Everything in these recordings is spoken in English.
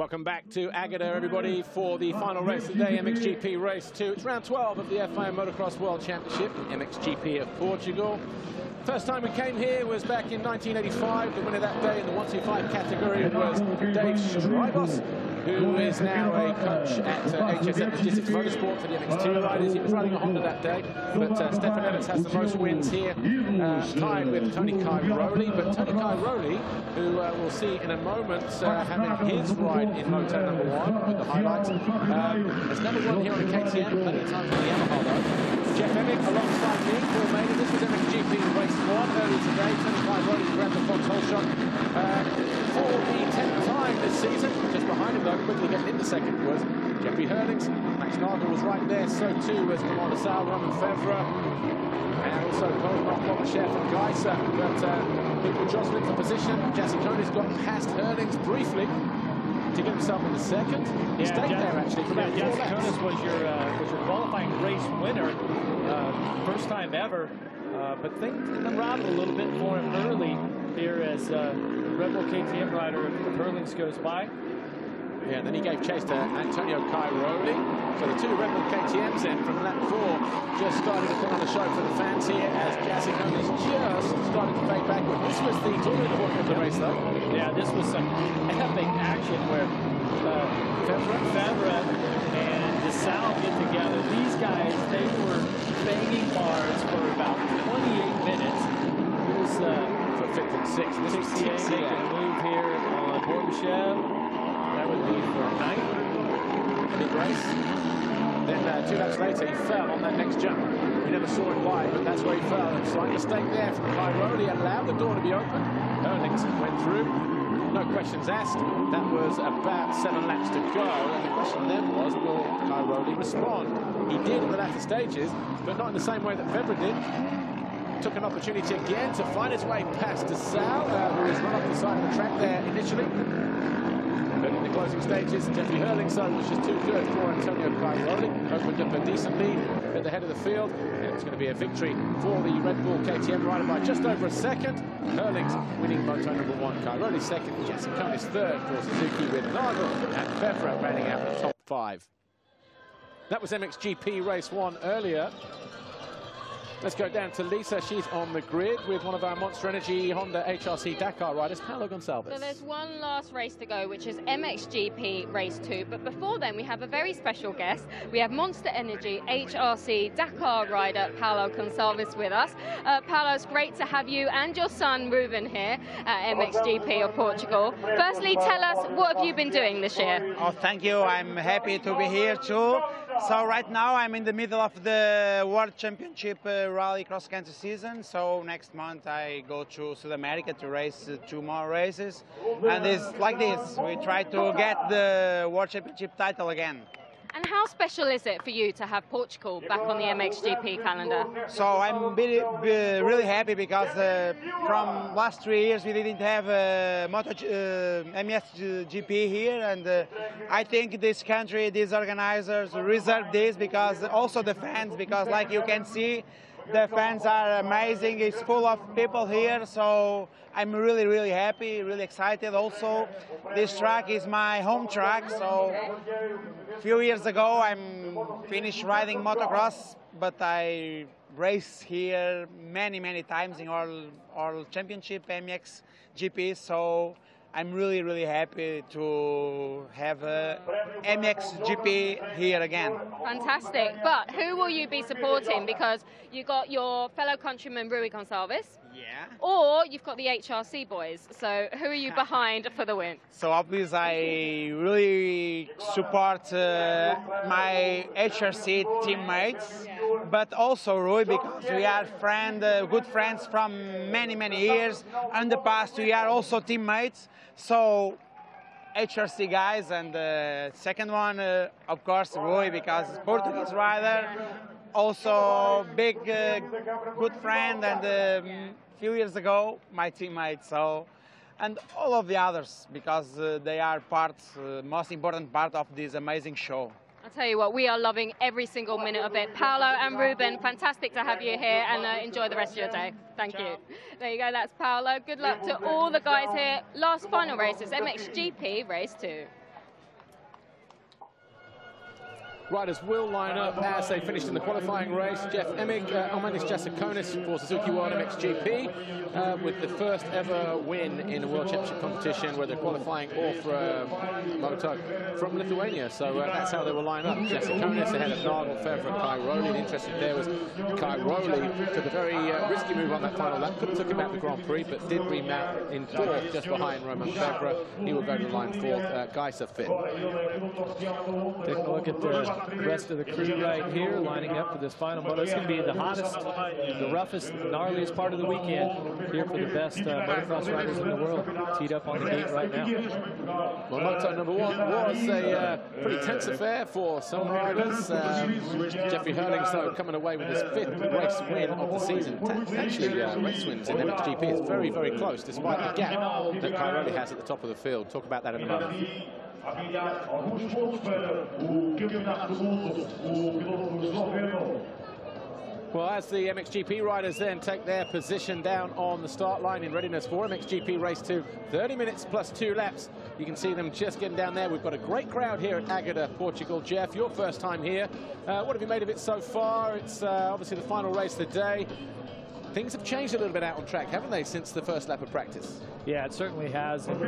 Welcome back to Agata, everybody, for the final race of the day, MXGP Race 2. It's round 12 of the FIA Motocross World Championship, MXGP of Portugal. First time we came here was back in 1985. The winner that day in the 125 category was Dave Strybos, who is now a coach at HSM Logistics Motorsport for the MX2 riders. He was riding a Honda that day, but Stefan Evans has the most wins here, tied with Tony Cairoli. But Tony Cairoli, who we'll see in a moment, having his ride in Moto number 1 with the highlights, has never won here on a KTM, plenty of times on the Yamaha though. Jeff Emmick alongside me, Paul Maiden. This was MXGP Race 1 earlier today. Tony Cairoli grabbed the Fox hole shot for the 10th time this season. Just behind him though, quickly getting into second was Jeffrey Hurlings. Max Nagel was right there, so too was Commander Sal, Roman Fevre, and also Kohlmark, Bobachev and Geiser. But people jostling for position. Jesse Koenig's got past Hurlings briefly to get himself in the second. He stayed there actually for about 4 laps. Jesse was your qualifying race winner, first time ever. But things unraveled a little bit for him early here as Red Bull KTM rider of Hurlings goes by. Yeah, and then he gave chase to Antonio Cairoli. So the two Red Bull KTMs in from lap 4 just started to put on a show for the fans here as Jesse Koenig's just started to fade backward. This was the turning point of the race though. Yeah, this was some epic action where Fevre and DeSalle get together. These guys, they were banging bars for about 28 minutes. It was for 5th and 6th. This was 68 making a move here on Bobachev. That would be for 9th. Big race. Then 2 laps later, he fell on that next jump. We never saw him wide, but that's where he fell. A slight mistake there from Cairoli, allowed the door to be open. Hurlings went through. No questions asked. That was about 7 laps to go. And the question then was, will Cairoli respond? He did in the latter stages, but not in the same way that Fevre did. Took an opportunity again to find his way past DeSalle, who was run off the side of the track there initially. But in the closing stages, Jeffrey Hurlings' son was just too good for Antonio Cairoli. Opened up a decent lead at the head of the field, and it's going to be a victory for the Red Bull KTM rider by just over a second. Hurlings winning Moto number 1, Cairoli second, Jesse Koenig's third for Suzuki with Nagel and Fevre rounding out the top 5. That was MXGP Race 1 earlier. Let's go down to Lisa. She's on the grid with one of our Monster Energy Honda HRC Dakar riders, Paolo Gonçalves. So there's one last race to go, which is MXGP Race 2. But before then, we have a very special guest. We have Monster Energy HRC Dakar rider, Paolo Gonçalves, with us. Paolo, it's great to have you and your son, Ruben, here at MXGP of Portugal. Firstly, tell us, what have you been doing this year? Oh, thank you. I'm happy to be here, too. So right now, I'm in the middle of the World Championship Rally Cross Country season. So next month I go to South America to race 2 more races, and it's like this. We try to get the World Championship title again. And how special is it for you to have Portugal back on the MXGP calendar? So I'm really happy because from last 3 years we didn't have MXGP here, and I think this country, these organizers reserve this because also the fans, because like you can see, the fans are amazing. It's full of people here, so I'm really, really happy, really excited. Also, this track is my home track, so a few years ago I finished riding motocross, but I raced here many, many times in all championship MXGP, so I'm really, really happy to have MXGP here again. Fantastic. But who will you be supporting? Because you got your fellow countryman Rui Gonçalves. Yeah. Or you've got the HRC boys. So who are you behind for the win? So obviously I really support my HRC teammates, but also Rui, because we are good friends from many, many years. In the past we are also teammates. So HRC guys, and the second one, of course, Rui, because Portuguese rider, also big, good friend, and a few years ago, my teammate. So, and all of the others, because they are most important part of this amazing show. I'll tell you what, we are loving every single minute of it. Paolo and Ruben, fantastic to have you here, and enjoy the rest of your day. Thank you. There you go, that's Paolo. Good luck to all the guys here. Last final race is MXGP Race 2. riders will line up as they finished in the qualifying race. Jeff Emig, Omanis Jasikonis for Suzuki World MXGP with the first ever win in a World Championship competition, whether qualifying or for a moto from Lithuania. So that's how they will line up. Jasikonis ahead of Nagel, Fevre, Kai Rowley. The interesting there was Kai Rowley took a very risky move on that final lap. Could have took him out the Grand Prix, but did remount in fourth, just behind Roman Fevre. He will go to line fourth. Geiser fifth. Taking a look at the rest of the crew right here, lining up for this final moto. It's going to be the hottest, the roughest, gnarliest part of the weekend here for the best motocross riders in the world. Teed up on the gate right now. Well, moto number one was a pretty tense affair for some riders. Jeffrey Hurlings, though, coming away with his fifth race win of the season. Actually, race wins in MXGP is very, very close, despite the gap that Kai Rowley has at the top of the field. Talk about that in a moment. Well, as the MXGP riders then take their position down on the start line in readiness for MXGP Race 2, 30 minutes plus 2 laps. You can see them just getting down there. We've got a great crowd here at Águeda, Portugal. Jeff, your first time here. What have you made of it so far? It's obviously the final race of the day. Things have changed a little bit out on track, haven't they, since the first lap of practice? Yeah, it certainly has. And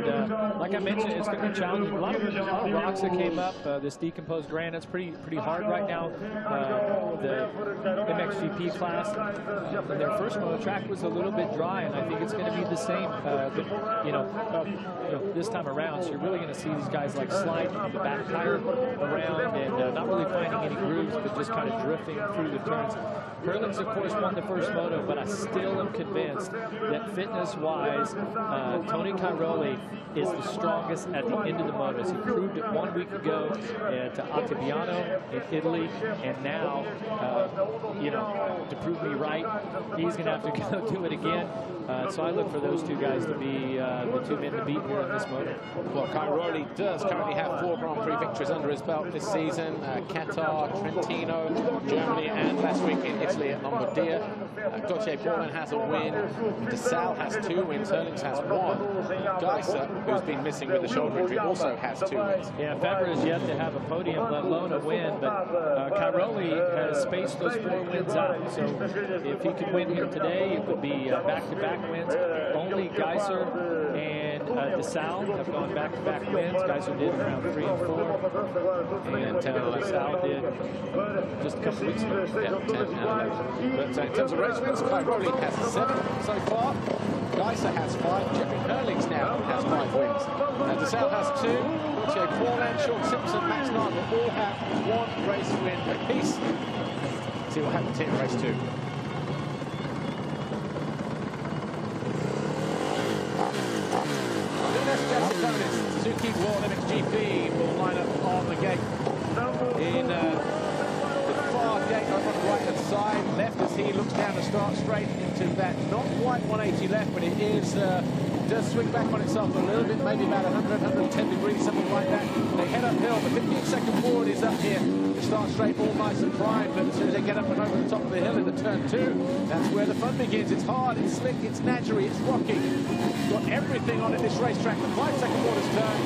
like I mentioned, it's going to be challenging. A lot of rocks that came up. This decomposed granite's pretty hard right now. The MXGP class, their first moto track was a little bit dry, and I think it's going to be the same. This time around, so you're really going to see these guys like slide the back tire around and not really finding any grooves, but just kind of drifting through the turns. Hurlings, of course, won the first moto, but I still am convinced that fitness-wise, Tony Cairoli is the strongest at the end of the motos. He proved it 1 week ago at Ottaviano in Italy, and now, to prove me right, he's going to have to go do it again. So I look for those two guys to be the two men to beat here in this moto. Well, Cairoli does currently have 4 Grand Prix victories under his belt this season. Qatar, Trentino, Germany, and last week in Italy at Lombardia. Gauthier Paulin has a win. De Salle has 2 wins. Hurlings has 1. Geiser, who's been missing with the shoulder injury, also has 2 wins. Yeah, Fevre is yet to have a podium, let alone a win, but Cairoli has spaced those 4 wins out. So if he could win here today, it would be back-to-back wins. Only Geiser and De Salle have gone back-to-back wins. Geiser did around 3 and 4, and De Salle did just a couple weeks ago. Yeah, 10 and 11. But in terms of race wins, Cairoli has 7 so far. Geiser has 5. Jeffrey Hurlings now has 5 wins. De Salle has 2. Gauthier Paulin, Sean Simpson, Max Nagel all have 1 race win apiece. See what happens here in race 2. Suzuki World MXGP will line up on the gate in the far gate on the right-hand side. Left as he looks down the start straight into that not quite 180 left, but it is does swing back on itself a little bit, maybe about 100, 110 degrees, something like that. They head uphill. The 15-second forward is up here. The start straight all nice and prime, but as soon as they get up and over the top of the hill in the turn 2, that's where the fun begins. It's hard, it's slick, it's natchery, it's rocky. Got everything on in this racetrack. The 5-second quarters turn.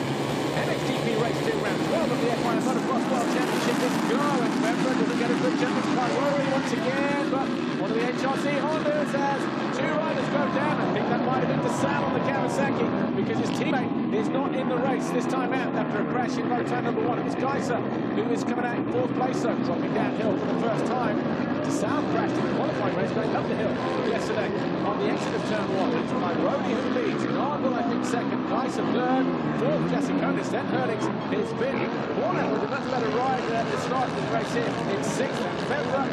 MXGP Race 2, round 12 of the FIM Motocross World Championship. Let's go, and Fevre doesn't get a good jump. It's Cairoli once again, but one of the HRC Hondas has 2 riders go down. I think that might have been De Salle on the Kawasaki, because his teammate is not in the race this time out after a crash in moto number 1. It was Geiser who is coming out in 4th place, so dropping downhill for the first time. De Salle crashed in the qualifying race going up the hill yesterday on the exit of turn 1. It's Cairoli who leads. Nagel, I think, 2nd. Geiser 3rd. 4th, Jasikonis, then Hurlings. It's been Warner with a much better ride at the start of the race here in 6th. And Fevre,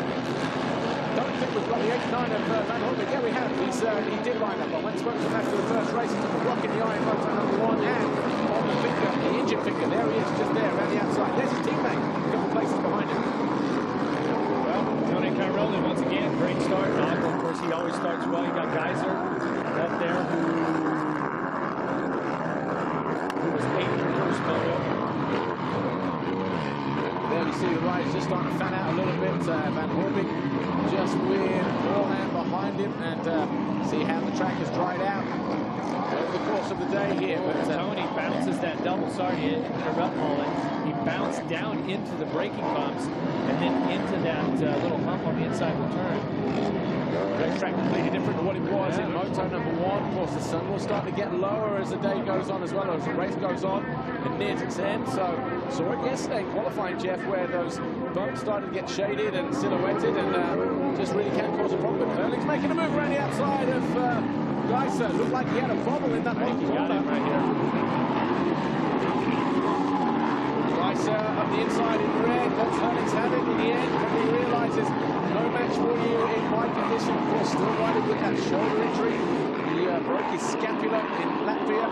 don't think we've got the 89 of Van Horn, but yeah, we have. He did line up. I went and spoke to him after the first race. He took a rock in the eye in moto number 1 and on the finger, the injured finger. There he is, just there around the outside. There's his teammate, a couple places behind him. Well, Tony Cairoli, once again, great start. Nagel, of course, he always starts well. You got Geiser up there who was 8th in the first moto. There you see the riders just starting to fan out a little bit. Van Horvik just with Orland behind behind him and see how the track has dried out over the course of the day here. But Tony bounces that double, sorry to interrupt, Mullen. He bounced down into the braking bumps and then into that little hump on the inside of the turn. Racetrack completely different to what it was in moto number 1. Of course, the sun will start to get lower as the day goes on, as well as the race goes on and nears its end. So saw it yesterday in qualifying, Jeff, where those bumps started to get shaded and silhouetted and just really can cause a problem. Erling's making a move around the outside of Geiser. Looked like he had a bobble in that bottom corner right here. Geiser up the inside in red. That's Erling's had it in the end, but he realizes no match for you in wide condition. Of course, still riding with that shoulder injury. He broke his scapula in Latvia.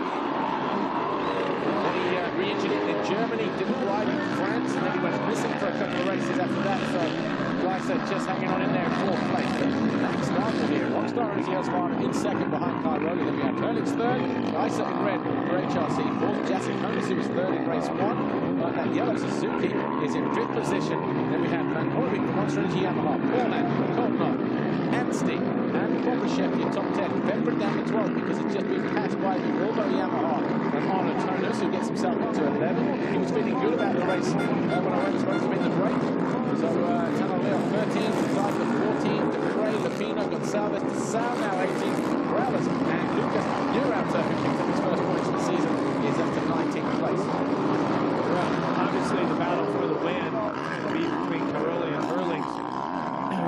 And he re-injured it in Germany. Didn't ride in France, and then he went missing for a couple of races after that. So Geiser just hanging on in there in 4th place. That's Marvel here. Rockstar and Zielsman in 2nd behind Kai Rowley. Then we have Erling's 3rd. Geiser in red for HRC 4th. Jacek Konis, who was 3rd in race 1. That yellow Suzuki is in 5th position. Then we have Van Hoyvik for Monster Energy Yamaha, Paulman, Kolno, Amsty, and Bobrashev in top 10. Peppered down to 12 because it's just been passed by the Volvo Yamaha and Arno Tonus, who gets himself into 11. He was feeling good about the race when I went to supposed to be in the break. So Tano Leon 13, Driver 14, Dupre, Lapino, Gonçalves, De Sal now 18, Morales, and Lucas Urauta, who picked up his first points of the season, is up to 19th place. Well, obviously the battle for the win will be between Caroli and Erling. A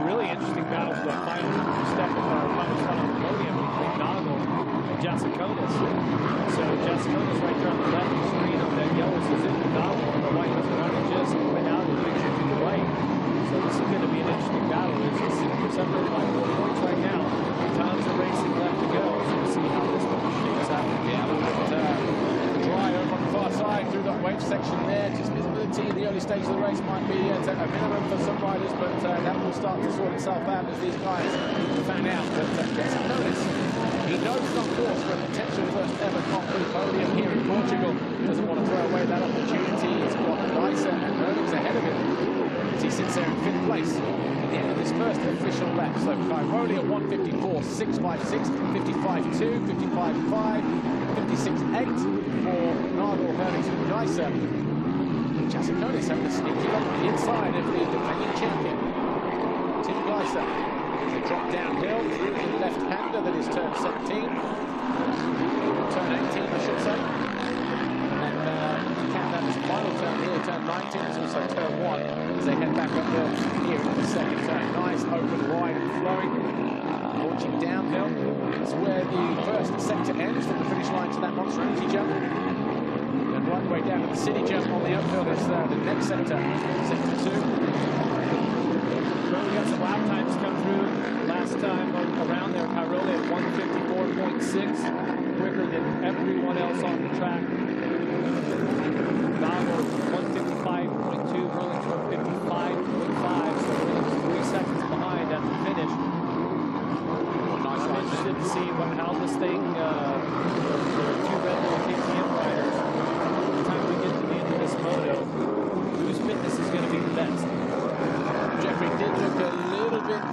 really interesting battle for the final step of our final spot on the podium between Nagel and Jacekonis. So Jacekonis right there on the left of the screen on that yellow Suzuki. Nagel on the white running just went out of the picture to the right. So this is going to be an interesting battle. It's separated by 4 points right now. Tons of racing left to go. So we'll see how this one shakes out. Yeah, a little bit dry over on the far side through that wave section there. Just visibility in the early stage of the race might be at a minimum for some riders, but that will start to sort itself out as these guys fan out. But Jacekonis, he knows he's on course for a potential first ever Grand Prix podium here in Portugal. Doesn't want to throw away that opportunity. He's got Geiser and Erling's ahead of him as he sits there in 5th place at the end of this first official lap. So Kai Rowley at 1:54.656, 55.2, 55.5, 56.8 for Nagel, Herlings and Geiser. Jacekonis having a sneaky look at the inside of the defending champion, Tim Geiser. As they drop downhill through the left-hander that is turn 17. Turn 18, I should say. And then count that as final turn here, turn 19 is also turn 1 as they head back up there here in the 2nd turn. Nice open wide and flowing. Launching downhill. It's where the first sector ends from the finish line to that Monster Energy jump. And right way down to the city jump on the uphill is the next sector, sector 2. We got some lap times come through. Last time around there, Cairoli at 1:54.6, quicker than everyone else on the track. Nagel 1:55.2, Erling's 1:55.5, so we're 3 seconds behind at the finish. Nice I'm interested to see how this thing, the 2 Red Bull KTM riders, by the time we get to the end of this moto, whose fitness is going to be the best. Jeffrey did look a little bit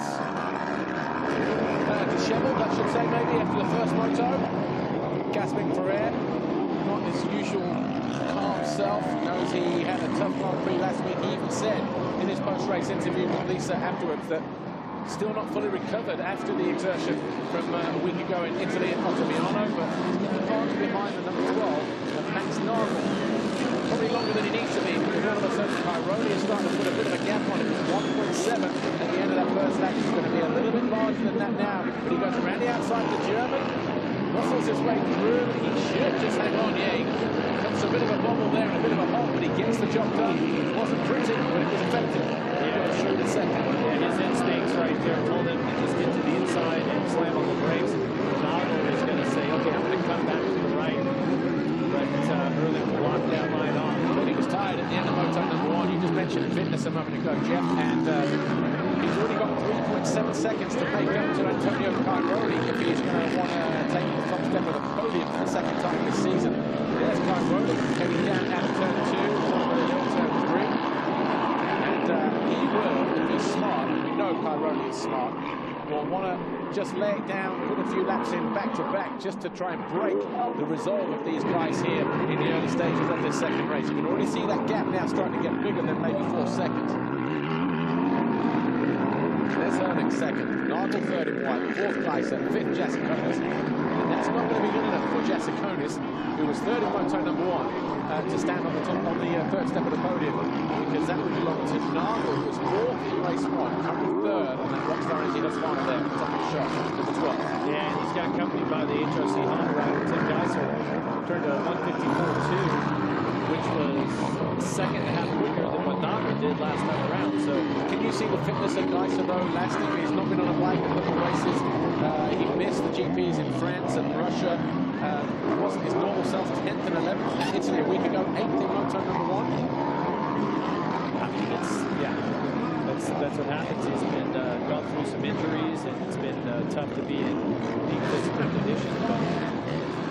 disheveled, I should say, maybe after the first moto. Gasping for air, not his usual calm self. He knows he had a tough Grand Prix last week. He even said in his post-race interview with Lisa afterwards that still not fully recovered after the exertion from a week ago in Italy at Ottaviano, but he's in the advance behind the number 12 of Max Nagel. Probably longer than he needs to be, because all of a sudden Cairoli is starting to put a bit of a gap on him. 1.7 at the end of that first lap. He's going to be a little bit larger than that now, but he goes around the outside of the German, muscles his way through. He should just hang on. Yeah, he comes a bit of a bobble there and a bit of a hole, but he gets the job done. It wasn't pretty, but it was effective. He goes through the second. And his instincts right there told him to just get to the inside and slam on the brakes. Nagel is going to say, okay, I'm going to come back to the right. But Erling blocked that line off. But he was tired at the end of moto number 1. You just mentioned fitness a moment ago, Jeff, and he's already got 3.7 seconds to make up to Antonio Cairoli if he's going to want to take the top step of the podium for the 2nd time this season. There's Cairoli heading down out of turn 2, over the hill, turn 3. And he will, if he's smart, and we know Cairoli is smart, will want to just lay it down, put a few laps in back-to-back, just to try and break the resolve of these guys here in the early stages of this second race. You can already see that gap now starting to get bigger than maybe 4 seconds. There's Herling second, Nagel third in white, fourth Kaiser, fifth Jasikonis. And that's not going to be good enough for Jasikonis, who was third in moto number 1, to stand on the top on the third step of the podium, because that would belong to Nagel, who was fourth in race 1, currently third on that Rockstar Energy Husqvarna there, top of the shot, number 12. Yeah, and he's got company by the HRC Honda rider, Tim Geiser, turned a 154.2. Which was second and a half quicker than what Nagel did last time around. So can you see the fitness of Geiser though? Last year he's not been on a bike in a couple of races. He missed the GPs in France and Russia. Wasn't his normal self 10th and 11th in Italy a week ago, 8th in moto number 1. I mean, that's what happens. He's been gone through some injuries, and it's been tough to be in peak physical condition, but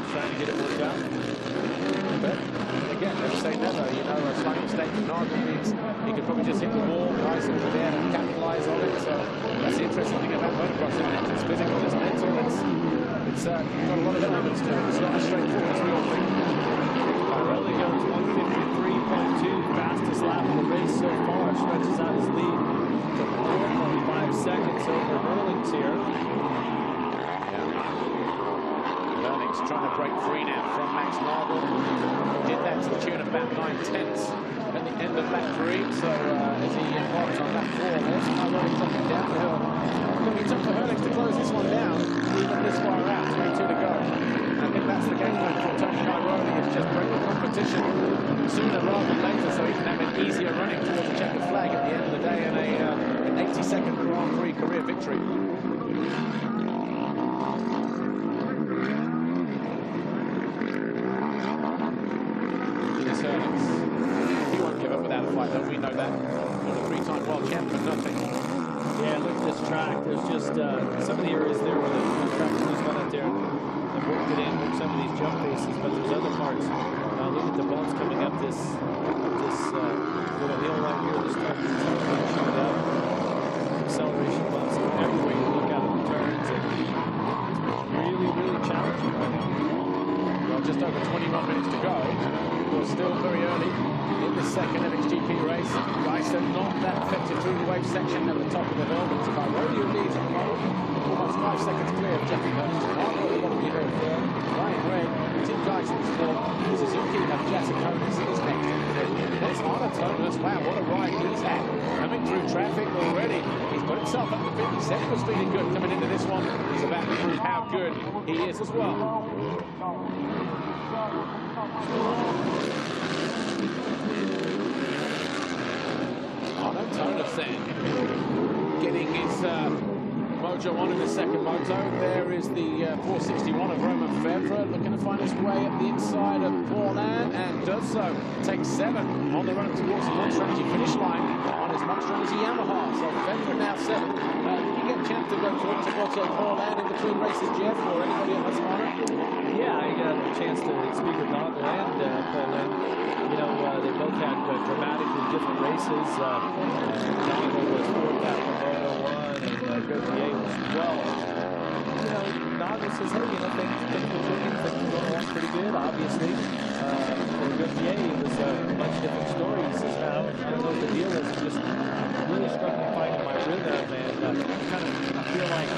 trying to get it worked out. But again, never say never. You know, a slight mistake from Nagel means he could probably just hit the wall. Geiser was there to capitalise on it. So that's the interesting thing about motocross. It's physical, it's mental, it's got a lot of elements to it. It's not as straightforward as we all think. Pirelli goes 153.2, fastest lap of the race so far, stretches out his lead to 4.5 seconds over Herlings here. Herlings trying to break free now from Max Nagel. Did that to the tune of about 9/10 at the end of lap 3. So as he embarks on lap 4, there's Pirelli dropping down the hill. It'll be tough for Herlings to close this one down, even this far out, 22 to go. And I think that's the game plan for Tony Cairoli, is just break the competition sooner rather than later, so he can have an easier running towards the checkered flag at the end of the day and an 80-second Grand Prix career victory. He won't give up without a fight, though. We know that. Not a 3-time world champ for nothing. Yeah, look at this track. There's just some of the areas there where the track has gone out there and worked it in with some of these jump faces, but there's other parts. Look at the bumps coming up this little hill right here. This time showing up. Acceleration bumps everywhere you look out of the turns. And really, really challenging. Well, just over 21 minutes to go. We're still very early in the second MXGP race. Geiser not that effective through the wave section at the top of the hill. It's Cairoli who leads at the moment. Almost 5 seconds clear of Jackie Hurst. Nagel at the bottom of the hill third. Ryan Ray, Tim Geiser is fourth. Suzuki of Jasikonis is next. There's Arno Thomas. Wow, what a ride he's had. Coming through traffic already. He's put himself up to 57. Was feeling good coming into this one. He's about to prove how good he is as well. Arno Thomas then getting his mojo on in the second moto. There is the 461 of Romain Febvre looking to find his way at the inside of Paulin, and does so. Takes 7 on the run towards the Monster Energy finish line on his Monster Energy Yamaha. So Febvre now 7. Did you get a chance to go talk to Paulin in between races, Jeff, or anybody at Husqvarna? Yeah, I got a chance to speak with Nagel and Paulin. You know, they both had dramatically different races. Nagel was 4th after Moto 1, and Gauthier was 12th. You know, Nagel says, hey, you know, things are clicking, things are going along pretty good, obviously. Gauthier was a much different story. He says, I don't know what the deal is. I'm just really struggling finding my rhythm, and I feel like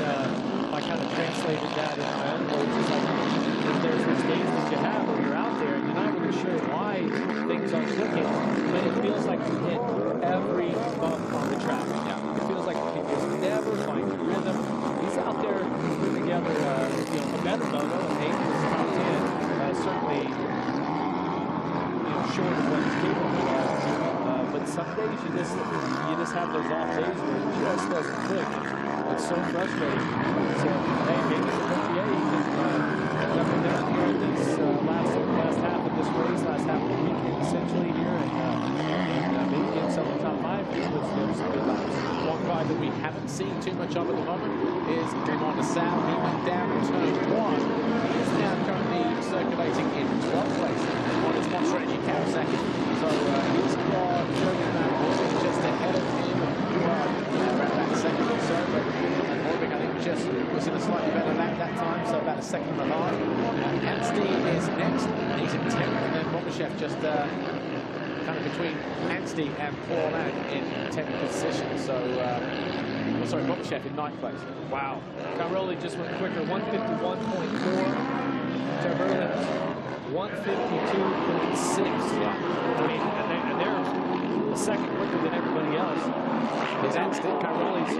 I kind of translated that in my own words. It's like, there's these days that you have where you're out there and you're not really sure why things aren't clicking, but it feels like you hit every bump on the track. It feels like you can just never find your rhythm. He's out there putting together a better moto, and 8th was top 10. Certainly, short of what he's capable of. But some days you just have those off days where it just doesn't click. It's so frustrating. So, hey, maybe it's a Gauthier. He can up and down here in this last half of this race, last half of the weekend, essentially here, and maybe get some of the top 5 here with some good laps. One guy that we haven't seen too much of at the moment is Clément de Sal. He went down in turn 1. He is now currently circulating in 12th place on his Monster Energy Kawasaki. So he's got Julian Van Horbing just ahead of him. Around that second or so, but Van Horbing, I think, slightly better lap that time, so about a second and a half. Anstey is next, and he's in 10th, and then Bobashev just kind of between Anstey and Paul Ann in 10th position. So, sorry, Bobashev in 9th place. Wow. Cairoli just went quicker, 151.4. Taberlin, 152.6. Yeah. I mean, and they're a second quicker than everybody else. It's Anstey. Cairoli's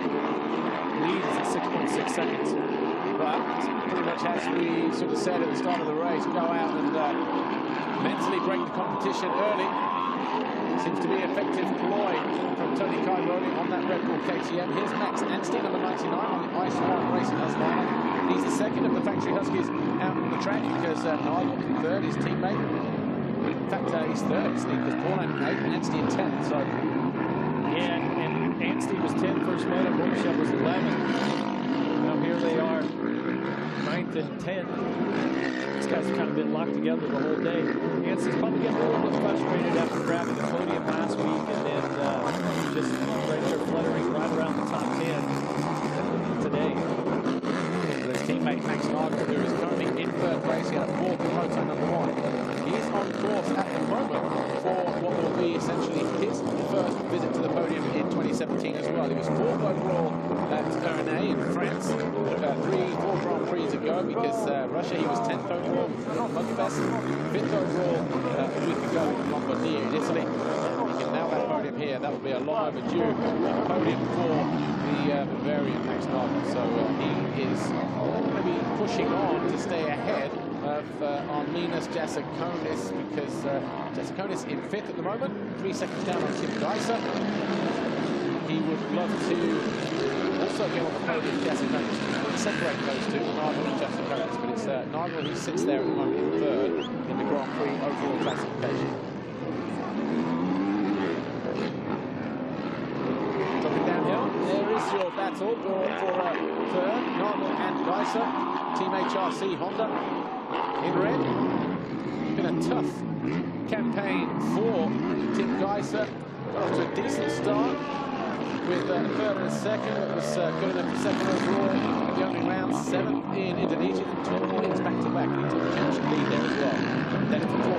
lead is at 6.6 seconds. But pretty much as we sort of said at the start of the race, go out and mentally break the competition early. Seems to be an effective ploy from Tony Cairoli on that Red Bull KTM. Here's Max Anstey, number 99 on the Ice Farm Racing Husqvarna. He's the second of the factory Huskies out on the track because Nigel in third, his teammate. In fact, he's third, because Paul and 8th, Anstey in 10th. So, yeah, and Anstey was 10th first moto, Bobashev was 11th. Now here they are, 9th and 10th. These guys have kind of been locked together the whole day. Anstey's probably getting a little bit frustrated after grabbing the podium last week and then just right there fluttering right around the top 10 today. His teammate Max Nagel, who is currently in third place, he had a fourth in moto number 1. He's on course at the moment for what will be essentially his first visit to the podium in 2017 as well. He was 4th overall at Ernay in France 4 Grand Prix ago because Russia he was 10th overall, not much best, 5th overall a week ago in Lombardia in Italy. He can now that podium here. That will be a long overdue podium for the Bavarian Max Nagel. So he is going to be pushing on to stay ahead of Arminas Jasikonis because Jasikonis in 5th at the moment, 3 seconds down on Tim Geiser. He would love to also get on the podium with Jasikonis. Separate those two, Nagel and Jasikonis, but it's Nagel who sits there at the moment in third in the Grand Prix overall classification. Dropping downhill, there is your battle for third, Nagel and Geiser. Team HRC Honda in red. Been a tough campaign for Tim Geiser. Got off to a decent start with third and a second. It was good enough for second overall in the opening round, 7th in Indonesia, and 2 points back-to-back. He took the championship lead there as well. Then for 4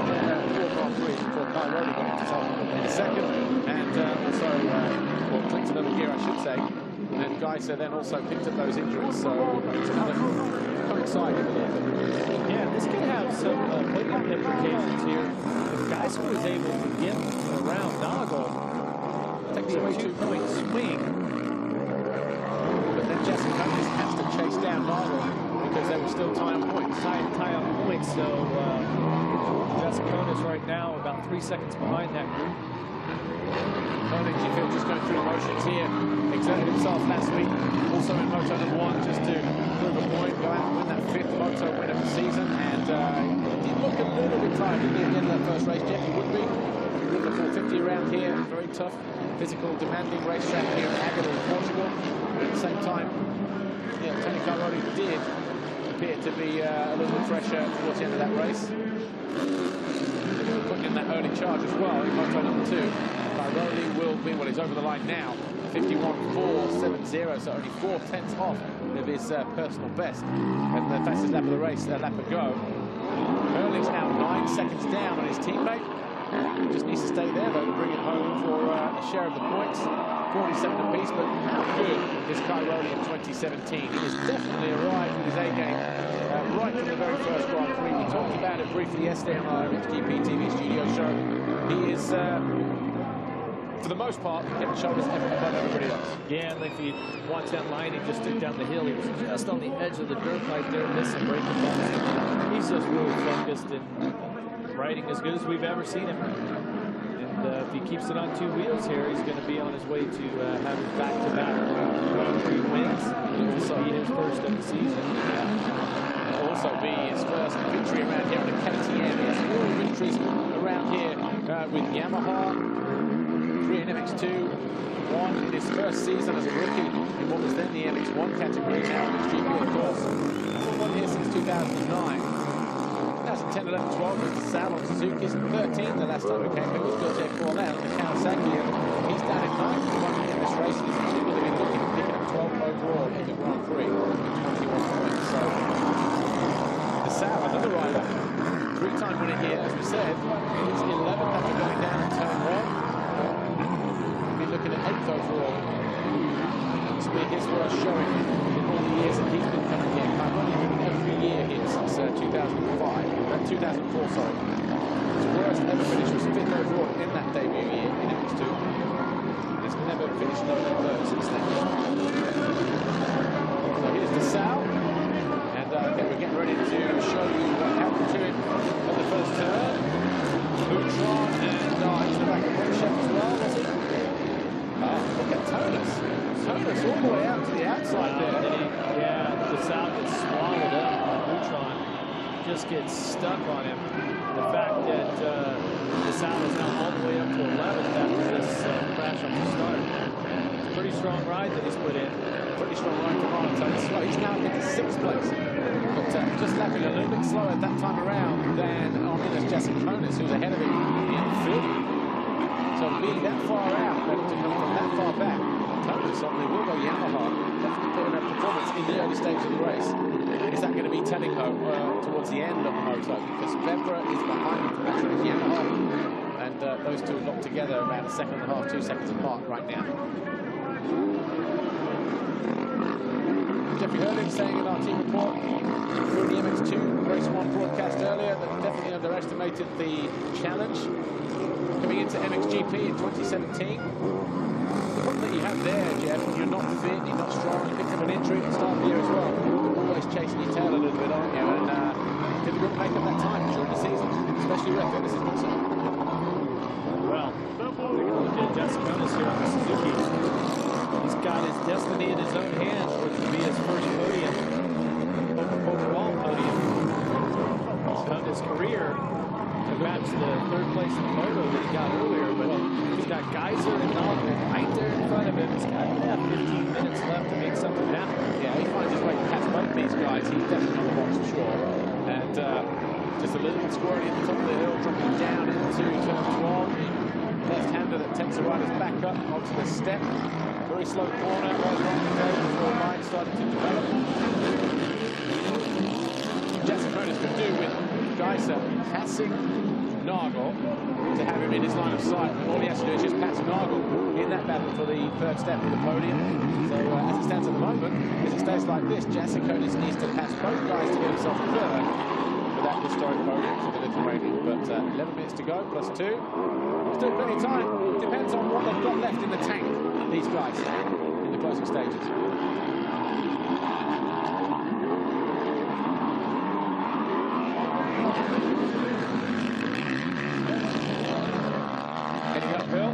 Grand Prix before Cairoli got into top in second, and also, well, clicked another gear, I should say. And Geiser then also picked up those injuries, so it's another coinciding a little bit. Yeah, this could have some podium implications here. If Geiser was able to get around Nagel, Takes a away 2-point swing. But then Jasikonis has to chase down Nagel because they were still tie on points. Tie on points, so Jasikonis right now about 3 seconds behind that group. Tony Giffield just going through the motions here. Exerted himself last week, also in moto number 1, just to prove a point, go out and win that 5th moto win of the season. And he did look a little bit tired at the end of that first race. Jeff, he would be. The 450 around here, very tough, physical, demanding racetrack here in Agadir in Portugal. But at the same time, yeah, Tony Cairoli did appear to be a little bit fresher towards the end of that race. Putting in that early charge as well in moto number 2. Cairoli will be, well, he's over the line now, 51.470, so only 4/10 off of his personal best. And the fastest lap of the race, a lap ago. Erling's now 9 seconds down on his teammate. Just needs to stay there, though, to bring it home for a share of the points. 47 apiece, but how good is Cairoli in 2017? He has definitely arrived with his A-game right from the very first Grand Prix. We talked about it briefly yesterday on our MXGP TV studio show. He is, for the most part, head and shoulders above everybody else. Yeah, and if you watch that line, he just took down the hill. He was just on the edge of the dirt right there, missing braking balls. He's just really focused and riding as good as we've ever seen him. And if he keeps it on 2 wheels here, he's going to be on his way to having back-to-back Grand Prix wins. It'll also be his first of the season. It'll also be his first victory around here on the KTM. He has 4 victories around here with Yamaha, 3 in MX2, 1 in his first season as a rookie in what was then the MX1 category, now MXGP, of course. Number 1 here since 2009. 2010, 11, 12 with the Salon Suzuki's, 13 the last time we came here was Gautier Cornell on the Kawasaki, and he's down in 9th in this race. He's actually going to be looking at picking up 12 overall in the Grand Prix with 21 points. said, it's 11th after going down in turn 1. We'll be looking at 8th overall. This will be his worst showing in all the years that he's been coming here. I've only been every year here since 2004, sorry. His worst ever finish was 5th overall in that debut year in MX2. He's never finished lower than 3rd since then. So here's the Sal. And we're getting ready to show you what happened to him at the first turn. Boutron and into the back of Chef as well, was it? Look at Tonus. Tonus all the way out to the outside there. Yeah, the Sal gets swallowed up by Boutron. Just gets stuck on him. The fact that the Sal is now all the way up to 11th after this crash on the start. It's a pretty strong ride that he's put in. Pretty strong ride from Tonus. Well, he's now into 6th place. But just lapping a little bit slower that time around than Armina's Jassiconis, who's ahead of him in 5th. So being that far out, but to come from that far back, Tonus on the Wilbo Yamaha definitely put in a performance in the early stage of the race. Is that going to be telling her towards the end of the moto? Because Vebra is behind him from his Yamaha, and those two are locked together around a second and a half, 2 seconds apart right now. Jeffrey Hurley saying in our team report through the MX2 Race 1 broadcast earlier that definitely underestimated the challenge coming into MXGP in 2017. The problem that you have there, Jeff, when you're not fit, you're not strong, you picked up an injury at the start of the year as well. You're always chasing your tail a little bit, aren't you? And difficult to make up that time during the season, especially where fitness is concerned. Well, we're going to look at Jassiconis here on the Suzuki. He's got his destiny in his own hands for it to be his first podium, overall podium of his career to match the 3rd place in the moto that he got earlier. But he's got Geyser and Noggle right there in front of him. He's got 15 minutes left to make something happen. Yeah, he finds his way past both these guys. He's definitely on the box for sure. And just a little bit squirrely at the top of the hill, dropping down into turn 12. Left-hander that takes the riders back up onto the step. Very slow corner, right along the road before line started to develop. Jassiconis could do with Geyser passing Nagel to have him in his line of sight. And all he has to do is just pass Nagel in that battle for the 3rd step of the podium. So as it stands at the moment, as it stays like this, Jassiconis needs to pass both guys to get himself 3rd for that historic podium for the Lithuanian. But 11 minutes to go, +2. Still plenty of time. Depends on what they've got left in the tank, these guys, in the closing stages. Heading uphill.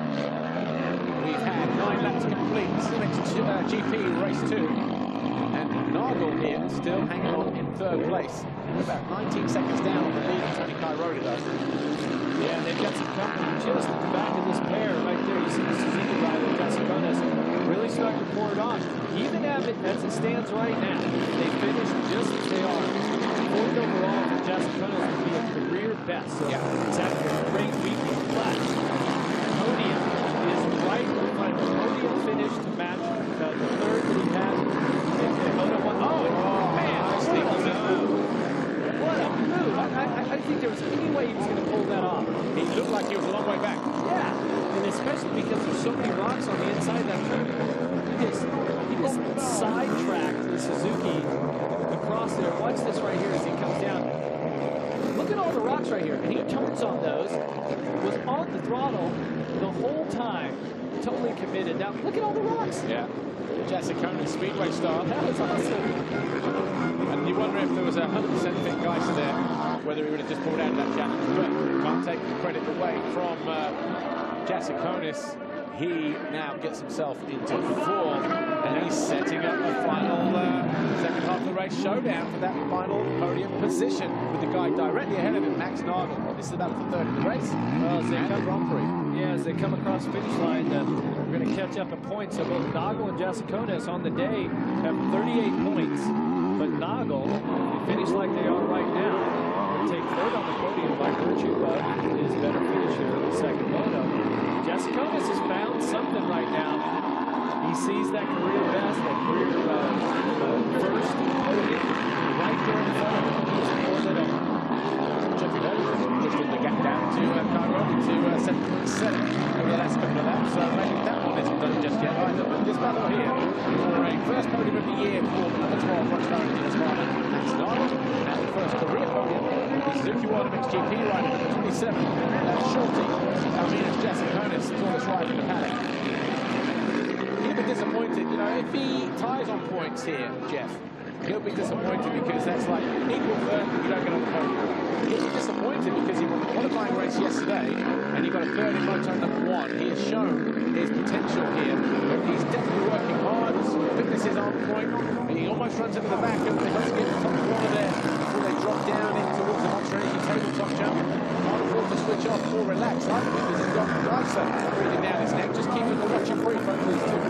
We've had 9 laps complete. This is MXGP Race 2. And Nagel here still hanging on in 3rd place. About 19 seconds down on the lead of Tony Cairoli, though. Yeah, they've got some company just at the back of this pair. Right there, you see the Suzuki rider, Jassiconis, really starting to pour it on. Even as it stands right now, they finished just as they are. 4th overall for Jassiconis would be a career best. So yeah, it's after a great weekend. But podium is right in front of the podium finish to match the 3rd that he had. What a move. I didn't think there was any way he was going to pull that off. He looked like he was a long way back. Yeah, and especially because there's so many rocks on the inside of that turn. He just sidetracked the Suzuki across there. Watch this right here as he comes down. Look at all the rocks right here. And he turns on those, was on the throttle the whole time, totally committed. Now, look at all the rocks. Yeah. Jassiconis Speedway star. That was awesome. And you wonder if there was a 100% fit Geyser there, whether he would have just pulled out of that challenge. But can't take the credit away from Jassiconis. He now gets himself into 4th, and he's setting up a final second half of the race showdown for that final podium position with the guy directly ahead of him, Max Nagel. This is about the 3rd in the race. Well, as they and come, the Grand Prix. Yeah, as they come across the finish line, we're going to catch up in points. So both Nagel and Jassiconis on the day have 38 points. But Nagel, if they finish like they are right now, will take 3rd on the podium by virtue of his better finish here in the 2nd moto. Jassiconis has found something right now. He sees that career best, that career 1st podium right there in front of him. He's more than a Jeffrey Hurley pushed the gap down of Rockstar Energy as well. Max Nagel, now the first career podium. The Suzuki World MXGP rider number 27. Shorty, Almina's Jasikonis, tallest rider in the paddock. He'll be disappointed, you know, if he ties on points here, Jeff. He'll be disappointed because that's like equal third, but you don't get on the podium. He'll be disappointed because he won the qualifying race yesterday and he got a third in moto number 1. He has shown his potential here. But he's definitely working hard. His fitness is on point. He almost runs into the back and they don't get the top corner there before they drop down in towards the Monster Energy tabletop jump. Can't afford to switch off or relax, right? Because he's got Geyser breathing down his neck. Just keeping the watching brief over these two.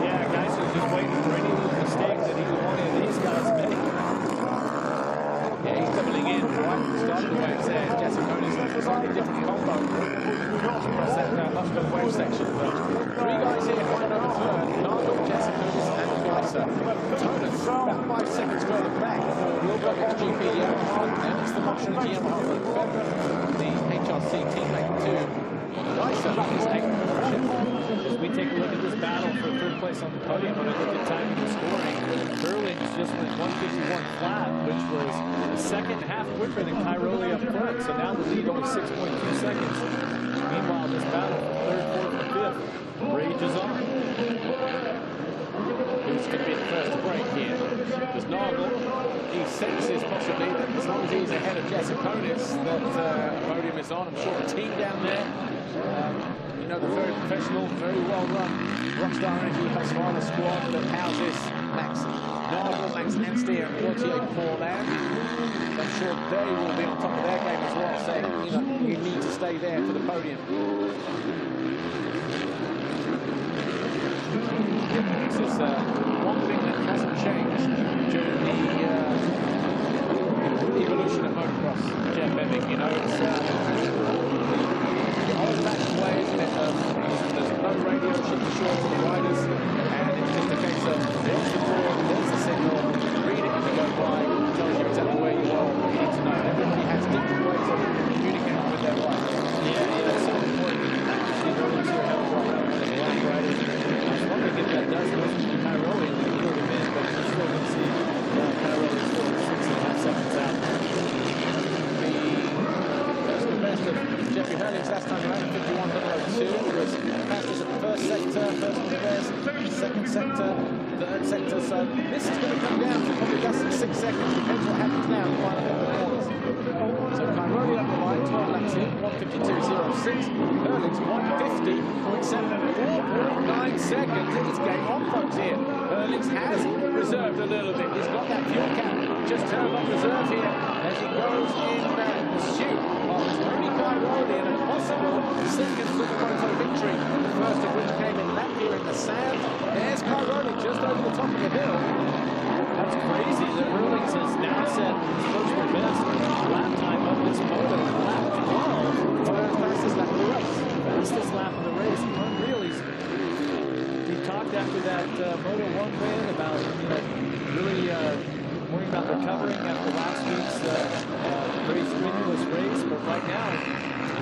Yeah, Geyser's just waiting for any little mistake that either one of these guys make. Yeah, he's doubling in, right? Started the wave there. Jasikonis has a slightly different combo across that Musco wave section. But 3 guys here fighting over third. Nagel, Jasikonis, and Geyser. Tonas about 5 seconds further back for Wilbur MXGP, the out front. And it's the Monster Energy Yamaha from Febra, the HRC teammate too. Geyser is 8th. As we take a look at this battle for third place on the podium, when I look at timing and scoring, Hurlings just went 151 flat, which was a second half quicker than Cairoli up front. So now the lead only 6.2 seconds. Meanwhile, this battle from third, fourth, and fifth rages on. Who's going to be the first to break here? There's Nagel. He senses possibly that as long as he's ahead of Jasikonis, that a podium is on. I'm sure the team down there, you know, the very professional, very well-run Rockstar Energy Husqvarna squad that houses Max Nagel, Max Anstey, and Gautier Paulin. I'm sure they will be on top of their game as well, saying, you know, you need to stay there for the podium. This is one thing that hasn't changed during the evolution of motocross. Jeff Emming, you know, it's old-fashioned way, isn't it? There's no radio sheet to show to the riders, and it's just a case of there's the board, there's the signal, read it as you go by, tells you exactly where you are, what you need to know. Everybody has different ways of communicating with their riders. Yeah, that's so important. Actually, Hurlings here have a lot of riders. I was wondering if that does listen to Cairoli a little bit, but we're still going to see Cairoli still 6.5 seconds out. The best of Jeffrey Hurlings last time around, 51.02, was fastest at the first sector, first on the best, second sector, third sector. So this is going to come down to probably less than 6 seconds. Depends what happens now in the final couple of corners. So Cairoli up the line, 12 laps in, 152.06. Hurlings 150.7, 4.9 seconds. It's game on, folks, here. Hurlings has reserved a little bit. He's got that fuel cap just turned on reserve here as he goes in pursuit of Tony Cairoli and a possible second Supermoto victory. The first of which came in that year in the sand. There's Cairoli just over the top of the hill. That's crazy that Hurlings has now set his personal best lap time of this moto, lap 12. Fastest lap of the race. Fastest lap of the race. Unreal. He talked after that Moto 1 win about, you know, really worrying about recovering after last week's very strenuous race. But right now,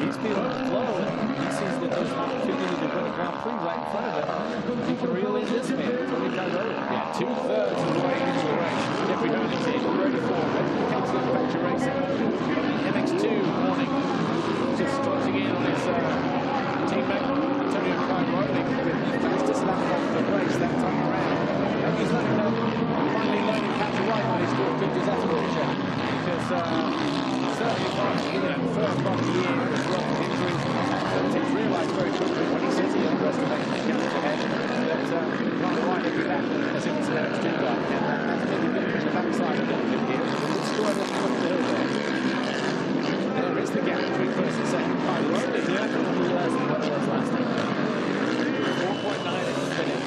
he's feeling the flow, and he sees that there's an opportunity to win a Grand Prix right in front of him. He can reel in this man, Tony Cairoli. Yeah, 2/3 of the way into the race. Jeffrey Hurlings here, ready for KTM Adventure Racing. MX2 morning, just starting in on his teammate, Antonio Cairoli, with the fastest lap of the race that time around. And he's finally learning how to ride when he's doing good disaster, because certainly the first part of the year was rough with injuries, but he's realised very quickly when he says he underestimates the challenge ahead, that he can't ride every lap as if it's an MX2 guy. And that's maybe been the backside a little bit here. It's still over the hill there. There is the gap between first and second. Cairoli definitely less than what it was last time. 4.9 at the finish.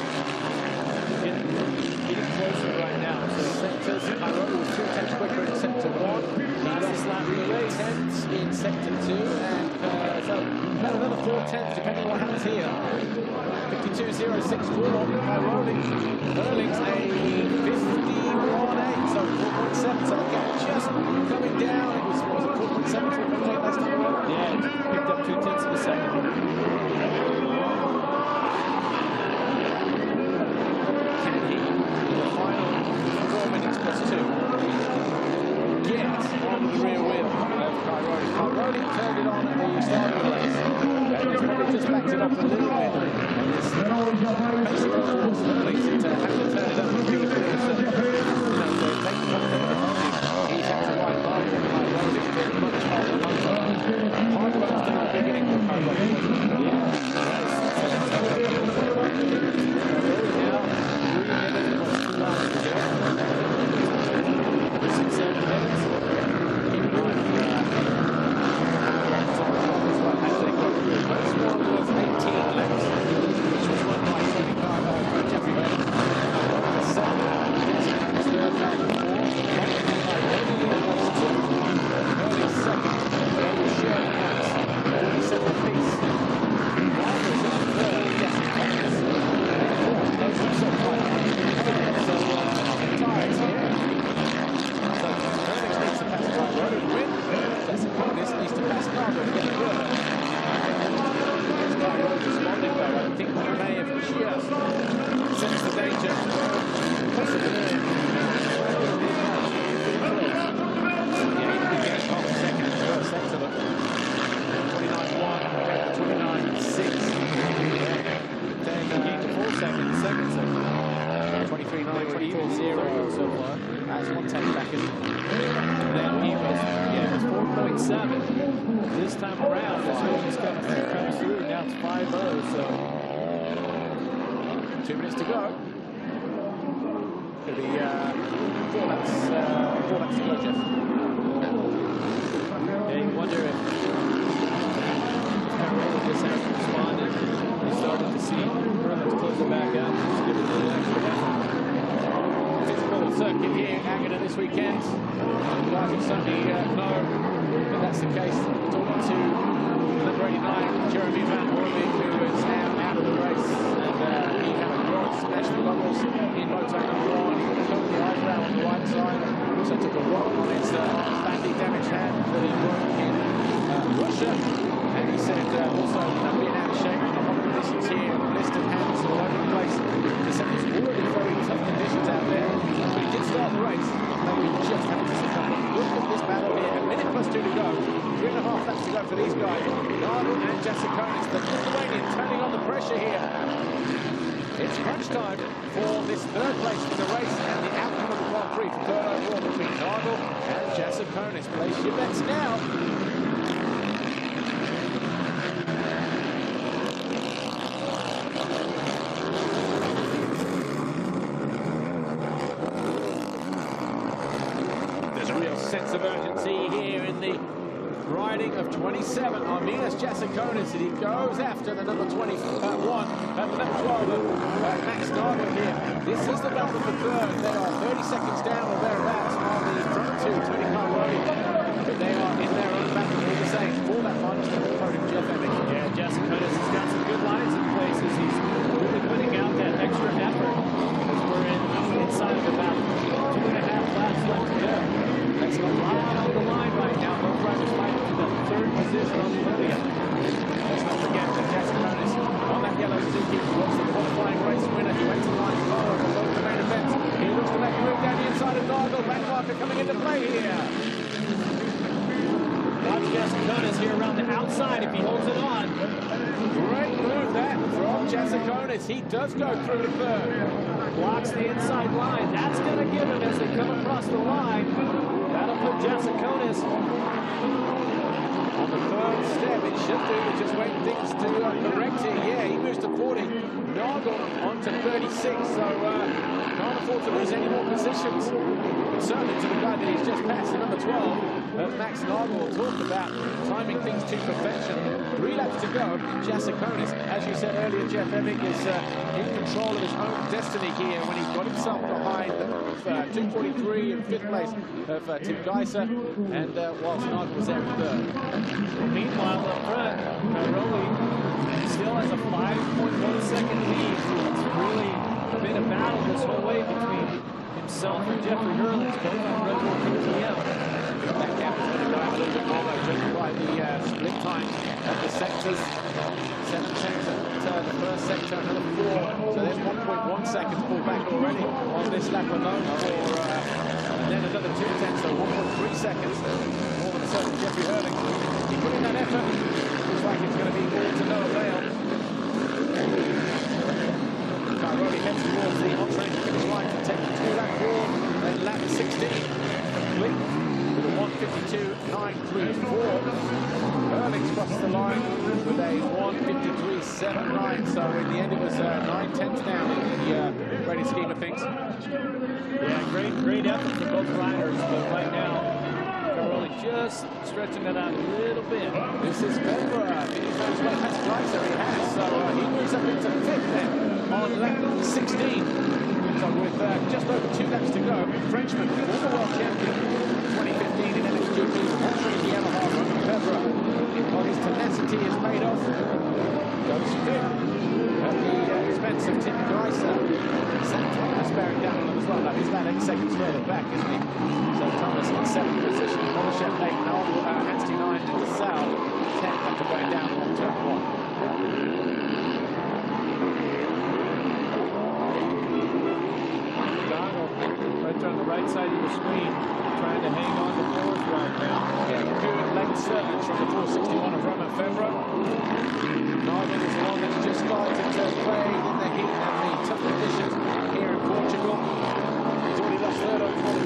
Getting closer right now. So sectors, Cairoli was 2 tenths quicker in sector 1. Fastest lap of the race. 3 tenths in sector 2, and so about another 4 tenths depending on what happens here. 52.06 for Cairoli. Hurlings a 51.8, so 4.7. So the gap just coming down. It was 4.7 to 4.8 last time around. Yeah, picked up 2 tenths of a second. Can he, in the final 4 minutes That's 110 back, isn't it? Then he was, yeah, it was 4.7. This time around, as Williams comes through, now it's 5-0, so 2 minutes to go. Going to be 4 laps to go, Jeff. Yeah, you wonder if Carola just hasn't responded. We started to see Berlin's closing back out. Just give it a little extra effort. Physical circuit here, Agata this weekend. You guys will certainly know that that's the case. Talking to number 89, Jeremy Van Hoorbeek, who is now out of the race. And he had a gross smash the goggles in motor number 1. He got a coat the eyebrow on the right side. Also took a roll on his badly damaged hand that he broke in Russia. And he said also being out of shape in the hot conditions here, blistered hands all over the place. He said it's already very tough conditions out there. But he did start the race. Maybe just having to succumb. Look at this battle here. A minute plus 2 to go. 3.5 laps to go for these guys. Nagel and Jasikonis, the Lithuanian, turning on the pressure here. It's crunch time for this third place in the race, and the outcome of the Grand Prix for third overall between Nagel and Jasikonis. Place your bets now. There's a real sense of urgency here in the riding of 27, Arminas Jasikonis, and he goes after the number 21, number 12, Max Nagel here. This is the battle for third. They are 30 seconds down or thereabouts on the front two, Tony Carloni, but they are in their own battle all the same for that final step of the podium. Jeff Emmett. yeah, Jasikonis has got some good lines in places. He's really putting out that extra effort as we're inside of about 2.5 laps left to go. That's a lot on the line right now. Both riders fighting for the third position on the podium. Let's not forget that Jasikonis on that yellow Suzuki was the qualifying race winner. He went to the line for both the main events. He looks to make a move down the inside of Nagel. Back marker coming into play here. Watch Jasikonis here around the outside if he holds it on. Great move that from Jasikonis. He does go through the third. Blocks the inside line. That's going to give him as they come across the line. That'll put Jasikonis on the third step. It should do, but just waiting things to correct here. Yeah, he moves to 40. Nagel on to 36, so can't afford to lose any more positions. Certainly to the guy that he's just passed, the number 12, Max Nagel, talked about timing things to perfection. 3 laps to go. Jasikonis, as you said earlier, Jeff Emmett is in control of his own destiny here when he got himself behind 243 in 5th place of Tim Geiser, and whilst Nagel was there in third. Meanwhile, up front, Caroli still has a 5.1 second lead. It's really been a battle this whole way between himself and Jeffrey Hurlings, both on Red Bull KTM. That gap is going to go out a little bit more, though, judging by the split time of the sectors. 7 tenths at the first sector, another 4. So there's 1.1 seconds pulled back already on this lap alone. And then another 2 tenths, so 1.3 seconds. More than certain Jeffrey Hurlings. He put in that effort. Looks like it's going to be all to no avail. Caroli heads towards the on-train finish line to take the 2-lap war. Then lap 16 complete with a 1:52.934. Hurlings crosses the line with a 1:53.79. So in the end, it was 9 tenths down in the greater scheme of things. Yeah, great effort for both riders, but right now, Caroli just stretching it out a little bit. This is February. He's got as well as Gleiser he has, so he moves up into 5th then on lap 16. So with just over 2 laps to go, Frenchman, former world champion 2015 in MXGP, sponsoring the Yamaha Roman Febra. While his tenacity is paid off, goes 5th at the expense of Tim Geiser. Sam Thomas bearing down on him as well. Now he's about 8 seconds further back, isn't he? So Thomas in 7th position, Monoshev 8, Hansti 9, and Sal 10 after going down on turn 1. Right on the right side of the screen, trying to hang on to 4th right now. Yeah, good late surge from the 461 of Roman Febra. Nagel is the one that's just started to play in the heat and the tough conditions here in Portugal. He's already lost third on 4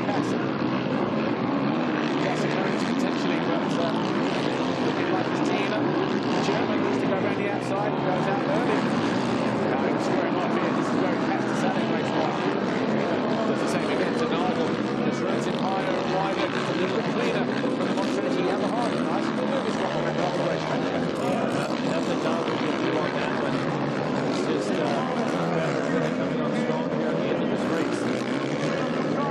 pass. Jessica Jones potentially, but looking like it's Tina. German needs to go around the outside and goes out early. Now he's squaring off here. This is very fast to Saturday race one. Does the same again to Nigel. Just runs it higher and wider, just a little bit cleaner from the Monsanto Yamaha. Nice little move is what we're going to race. Nothing Nigel can do on that one. It's just coming on strong here at the end of this race.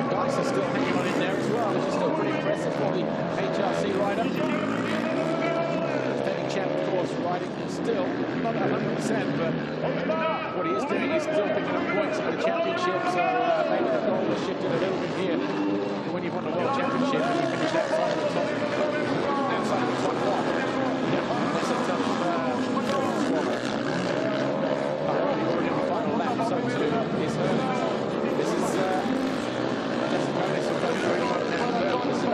Guys are still hanging on in there as well, which is still pretty impressive for the HRC rider. Defending champ, of course, riding still not 100%, but what he is doing is still picking up points in the championship, so maybe the goal has shifted a little bit here. When you've won the World Championship and you finish outside of the top one. That's a tough performance. Already in the final lap, so too is this is just a bonus of both for anyone now. This is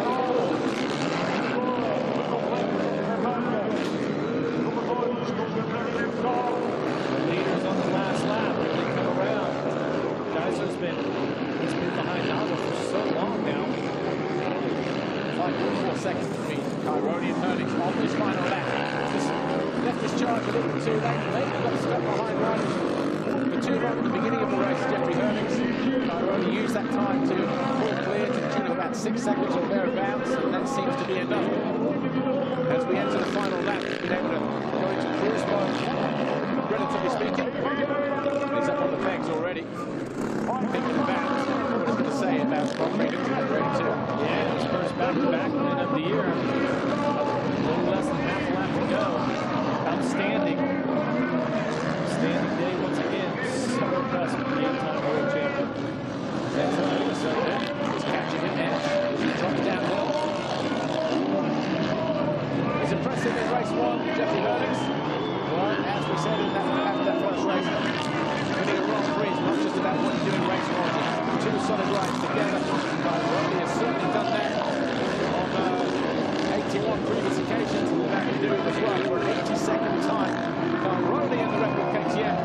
The leaders on the last lap really come around. Geyser's been behind Nigel for so long now. 5.4 seconds between Cairoli and Hernix on this final lap. Just left his charge a little bit too late. Maybe got stuck behind riders for too long at the beginning of the race. Jeffrey Hernix. Cairoli used that time to pull clear to the tune of about 6 seconds or thereabouts, and that seems to be enough. As we enter the final lap, we've been able to go into cruise mode, relatively speaking. He's up on the pegs already. Thinking about what he's going to say about Grand Prix victory ready too. Yeah, his first back-to-back win of the year. A little less than half a lap to go. Outstanding. Outstanding day once again. So impressive for the 8-time world champion. That's right. So he's catching it now. He drops down well. He's impressive in race one, Jeffrey Hernix. Well, as we said after that first race, winning a Grand Prix is not just about what you do in race one. Two solid rides together. Cairoli has certainly done that on 81 previous occasions. That can do it as well for an 82nd time. Cairoli and the Red Bull KTM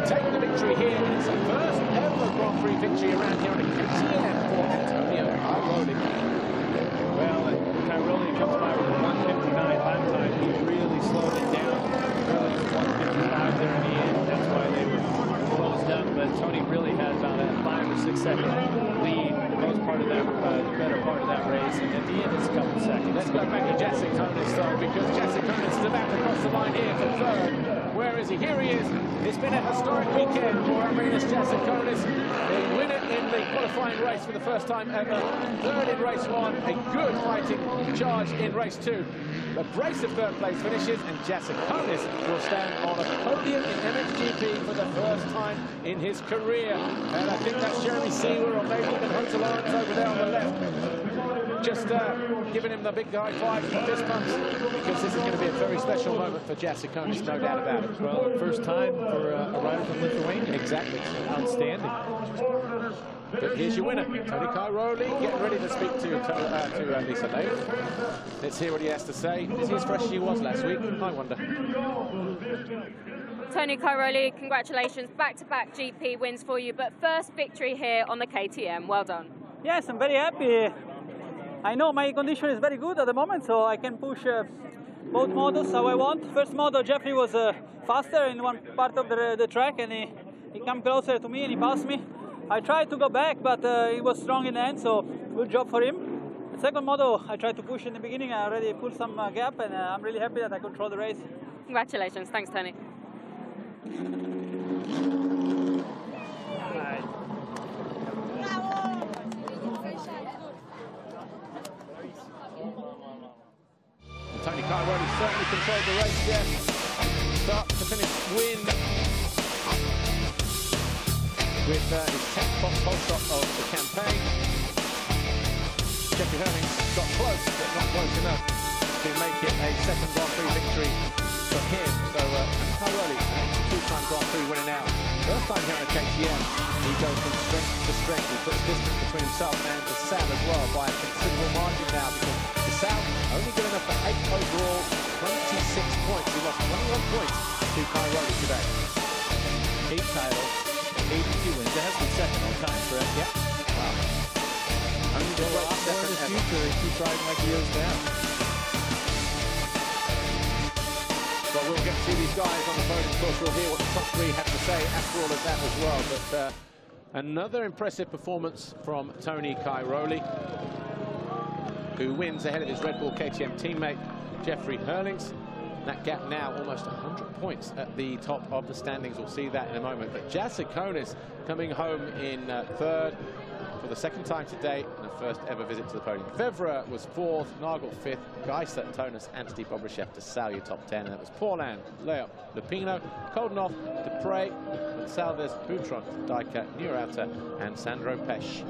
take the victory here. It's the first ever Grand Prix victory around here on a KTM for Antonio Cairoli. Well, Cairoli comes by with a 1:59 lap time. He really slowed it down. Really 1:55 there in the end. That's why they were closed up. But Tony really had about a 5 or 6 second lead the most part of that, the better part of that race. And at the end, it's a couple of seconds. Let's go back to Jessica Jones though, because Jessica Jones is about to cross the line here for third. Where is he? Here he is. It's been a historic weekend for Arenas Jessica Jones. They win it in the qualifying race for the first time ever. Third in race one. A good fighting charge in race two. A brace of third place finishes, and Jessica Jones will stand on a podium in MXGP for the first time in his career. And I think that's Jeremy Seawer or maybe even Hunter Lawrence over there on the left. Just giving him the big high five and fist bumps, because this is going to be a very special moment for Jessica Jones, no doubt about it. Well, first time for a rider from Lithuania. Exactly. Outstanding. But here's your winner, Tony Cairoli, getting ready to speak to Lisa Lane. Let's hear what he has to say. Is he as fresh as he was last week? I wonder. Tony Cairoli, congratulations. Back-to-back GP wins for you, but first victory here on the KTM. Well done. Yes, I'm very happy. I know my condition is very good at the moment, so I can push both models how I want. First model, Jeffrey was faster in one part of the track, and he came closer to me and he passed me. I tried to go back, but he was strong in the end, so good job for him. The second model, I tried to push in the beginning. I already pulled some gap, and I'm really happy that I controlled the race. Congratulations. Thanks, Tony. Tony Cairoli certainly controlled the race there. Start to finish win with his 10th pole shot of the campaign. Jeffrey Hernix got close, but not close enough to make it a second Grand Prix victory for him. So Cairoli, two-time Grand Prix winner now. First time here on a KTM, he goes from strength to strength. He puts distance between himself and Desal as well by a considerable margin now, because Desal only good enough for 8 overall, 26 points. He lost 21 points to Cairoli today. 8 titles, 82 wins. That has been second all time, correct? Yeah. Wow. Still a lot more in the future. He keeps riding like he is now. Well, we'll get to see these guys on the podium. Of course, we'll hear what the top three have to say after all of that as well. But another impressive performance from Tony Cairoli, who wins ahead of his Red Bull KTM teammate, Jeffrey Hurlings. That gap now almost 100 points at the top of the standings. We'll see that in a moment. But Jasikonis coming home in third for the second time today and a first ever visit to the podium. Vevra was fourth, Nagel fifth, Geiser, Tonus, Antti Bobryshev to Salyu top 10. And that was Paulin, Leo, Lupino, Koldenov, Dupre, Salves, Boutron, Dijker, Neurauter, and Sandro Pesch.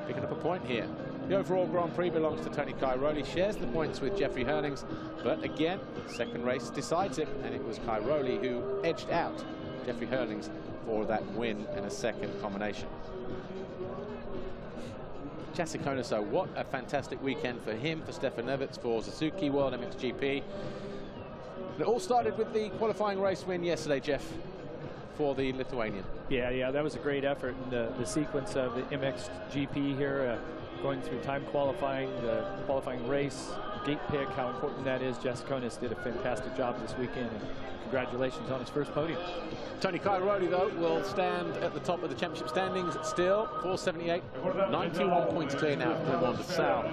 Picking up a point here. The overall Grand Prix belongs to Tony Cairoli, shares the points with Jeffrey Hurlings, but again, second race decides it, and it was Cairoli who edged out Jeffrey Hurlings for that win in a second combination. Jasikonis, so what a fantastic weekend for him, for Stefan Nevitz, for Suzuki World MXGP. It all started with the qualifying race win yesterday, Jeff, for the Lithuanian. Yeah, that was a great effort in the sequence of the MXGP here, going through time qualifying, the qualifying race, gate pick, how important that is. Jasikonis did a fantastic job this weekend, and congratulations on his first podium. Tony Cairoli, though, will stand at the top of the championship standings still, 478, 91 points clear now from Raymond de Sal,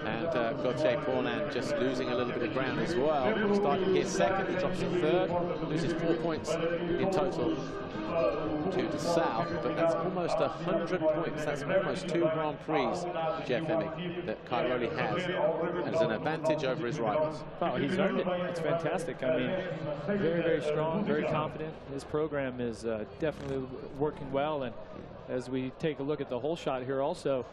and Gauthier Paulin just losing a little bit of ground as well. Starting here second, he drops to third, loses 4 points in total to De Sal, but that's almost 100 points. That's almost 2 Grand Prix, Jeff Hemming, that Cairoli has, and is an advantage over his rivals. Oh, he's earned it. It's fantastic. I mean, very, very strong, very confident. His program is definitely working well, and as we take a look at the whole shot here also,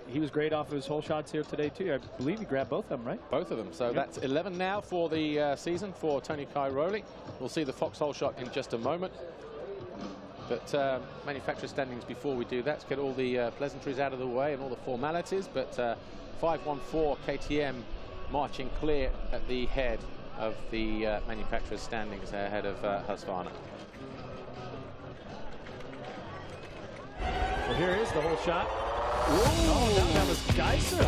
he was great off of his whole shots here today too. I believe he grabbed both of them, right? Both of them. So that's 11 now for the season for Tony Cairoli. We'll see the Foxhole shot in just a moment. But manufacturer standings before we do that, to get all the pleasantries out of the way and all the formalities. But 514 KTM marching clear at the head of the manufacturer's standings ahead of Husqvarna. Well, here is the whole shot. Oh, that was Geiser.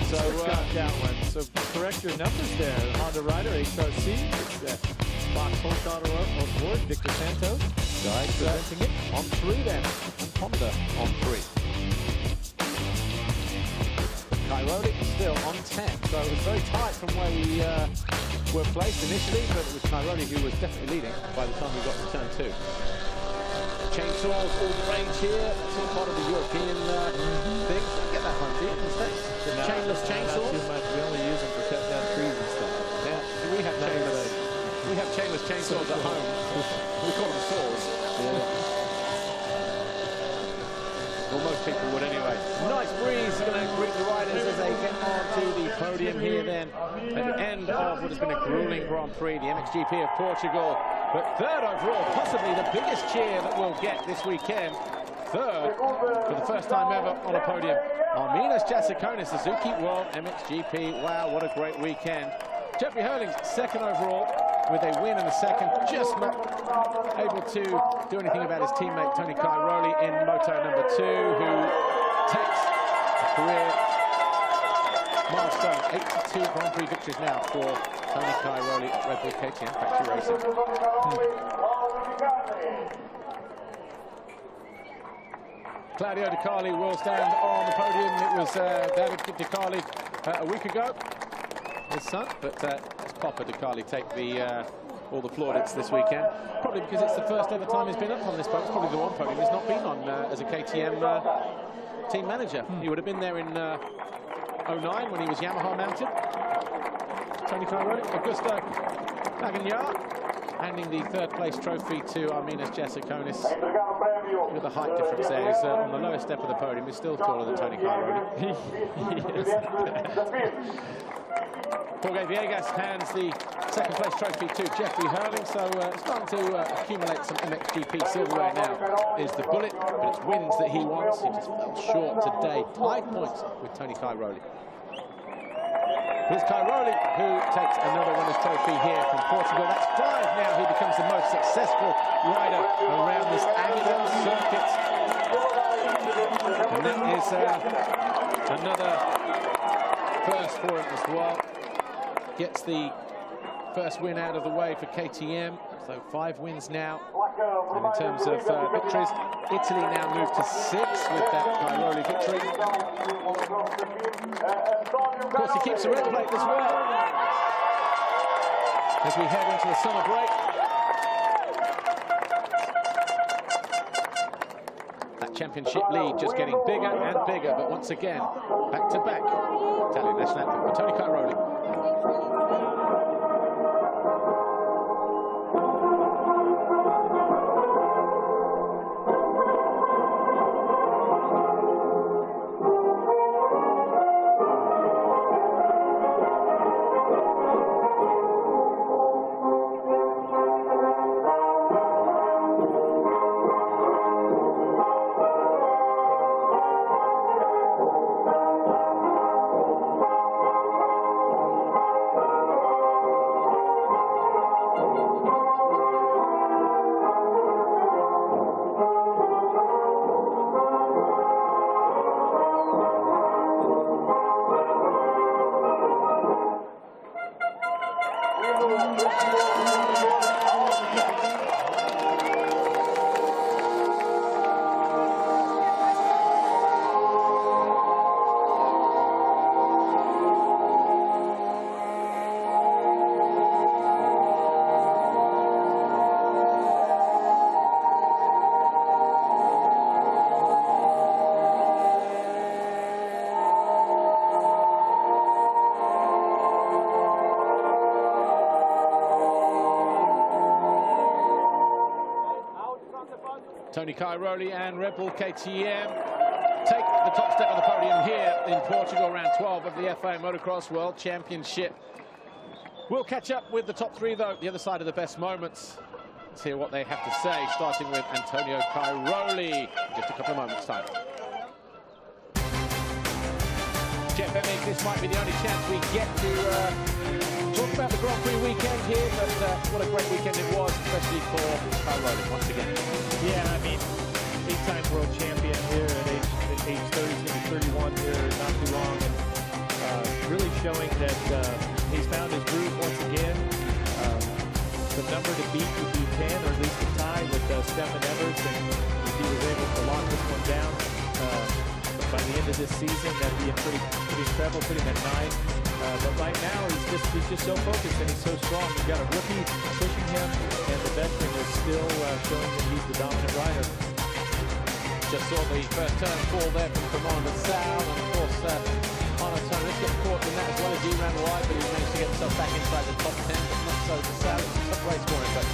So got that one. So correct your numbers there. Honda rider, HRC. It's Fox whole shot on board. Victor Santos. Presenting it. On 3 then. And Honda on 3. Cairoli still on 10. So it was very tight from where we were placed initially, but it was Cairoli who was definitely leading by the time we got to turn 2. Chainsaws all the range here. It's all part of the European thing. Get that one, in the States. The chainless chainsaws. Not too much. We only use them for cutting down trees and stuff. Yeah, we have chainless. We have chainless chainsaws at home. We call them saws. Yeah. Well, most people would anyway. Nice breeze. Going to greet the riders as they get onto the podium here then at the end of what has been a grueling Grand Prix, the MXGP of Portugal. But third overall, possibly the biggest cheer that we'll get this weekend. Third, for the first time ever on a podium, Arminas Jasikonis, Suzuki World MXGP. Wow, what a great weekend. Jeffrey Hurlings, second overall, with a win in the second, just not able to do anything about his teammate Tony Cairoli in moto number 2, who takes a career milestone, 82 Grand Prix victories now for Tony Cairoli at Red Bull KTM Factory Racing. Claudio De Carli will stand on the podium. It was David De Carli a week ago, his son, but it's Papa De Carli take all the plaudits this weekend. Probably because it's the first ever time he's been up on this podium. It's probably the one podium he's not been on as a KTM team manager. He would have been there in 09 when he was Yamaha mounted. Tony Cairoli, Augusto Bagnaia handing the third place trophy to Arminas Jasikonis. Look at the height difference there. He's on the lowest step of the podium. He's still taller than Tony Cairoli. Jorge Viegas hands the second place trophy to Jeffrey Hurling. So starting to accumulate some MXGP silverware now is the bullet, but it's wins that he wants. He just fell short today. 5 points with Tony Cairoli. Here's Cairoli, who takes another winner's trophy here from Portugal. That's 5 now. He becomes the most successful rider around this Agedon circuit. And that is another first for him as well. Gets the first win out of the way for KTM. So 5 wins now. And in terms of victories, Italy now moved to 6 with that Cairoli victory. Of course, he keeps the red plate as well as we head into the summer break. That championship lead just getting bigger and bigger, but once again, back-to-back Italian national anthem for Tony Cairoli. Tony Cairoli and Red Bull KTM take the top step of the podium here in Portugal, round 12 of the FIA Motocross World Championship. We'll catch up with the top 3, though, the other side of the best moments. Let's hear what they have to say, starting with Antonio Cairoli in just a couple of moments' time. Jeff Emmig, this might be the only chance we get to talk about the Grand Prix weekend here, but what a great weekend it was, especially for Cairoli once again. Yeah, I mean, 8-time world champion here at age 30, he's going to be 31 here not too long, and really showing that he's found his groove once again. The number to beat would be 10, or at least a tie with Stefan Evers, and if he was able to lock this one down by the end of this season, that'd be a pretty incredible, putting at 9. But right now, he's just so focused and he's so strong. You've got a rookie pushing him, and the veteran is still showing that he's the dominant rider. Just saw the first turn fall there from Commander Sal, and of course, Antonio got caught in that as well as he ran wide, but he managed to get himself back inside the top 10, but not so for Sal. It's a tough race for him. But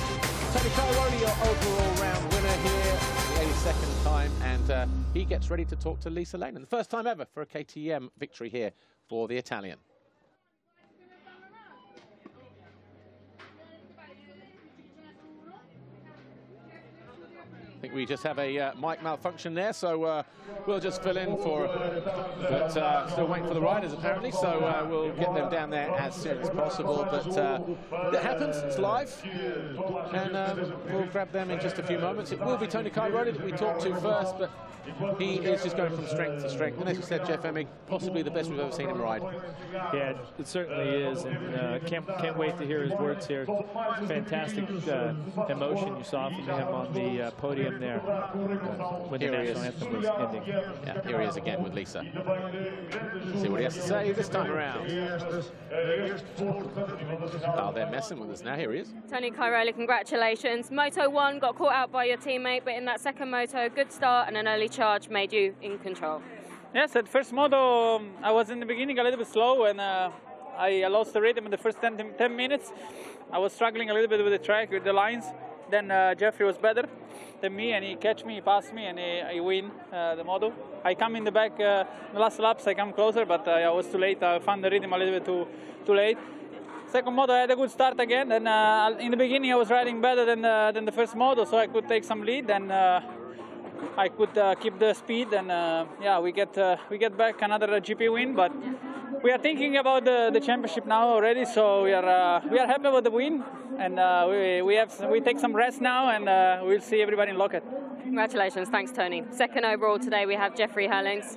Tony Cairoli, your overall round winner here, the 82nd time, and he gets ready to talk to Lisa Lane. And the first time ever for a KTM victory here for the Italian. I think we just have a mic malfunction there, so we'll just fill in for, but still waiting for the riders apparently, so we'll get them down there as soon as possible. But it happens, it's live, and we'll grab them in just a few moments. It will be Tony Cairoli that we talk to first, but he is just going from strength to strength. And as you said, Jeff Emmig, possibly the best we've ever seen him ride. Yeah, it certainly is, and can't wait to hear his words here. Fantastic emotion you saw from him on the podium there when the national anthem was ending. Yeah, here he is again with Lisa. Let's see what he has to say this time around. Oh, they're messing with us now. Here he is. Tony Cairoli, congratulations. Moto 1 got caught out by your teammate, but in that second moto, good start and an early charge made you in control. Yes, at first moto, I was in the beginning a little bit slow, and I lost the rhythm in the first 10 minutes. I was struggling a little bit with the track, with the lines. Then Jeffrey was better than me, and he catch me, he passed me, and I win the moto. I come in the back, the last laps I come closer, but I was too late. I found the rhythm a little bit too late. Second moto I had a good start again, and in the beginning I was riding better than the first moto, so I could take some lead, and I could keep the speed, and yeah, we get back another GP win, but we are thinking about the championship now already, so we are happy about the win, and we take some rest now, and we'll see everybody in Loket. Congratulations. Thanks, Tony. Second overall today, we have Jeffrey Herlings.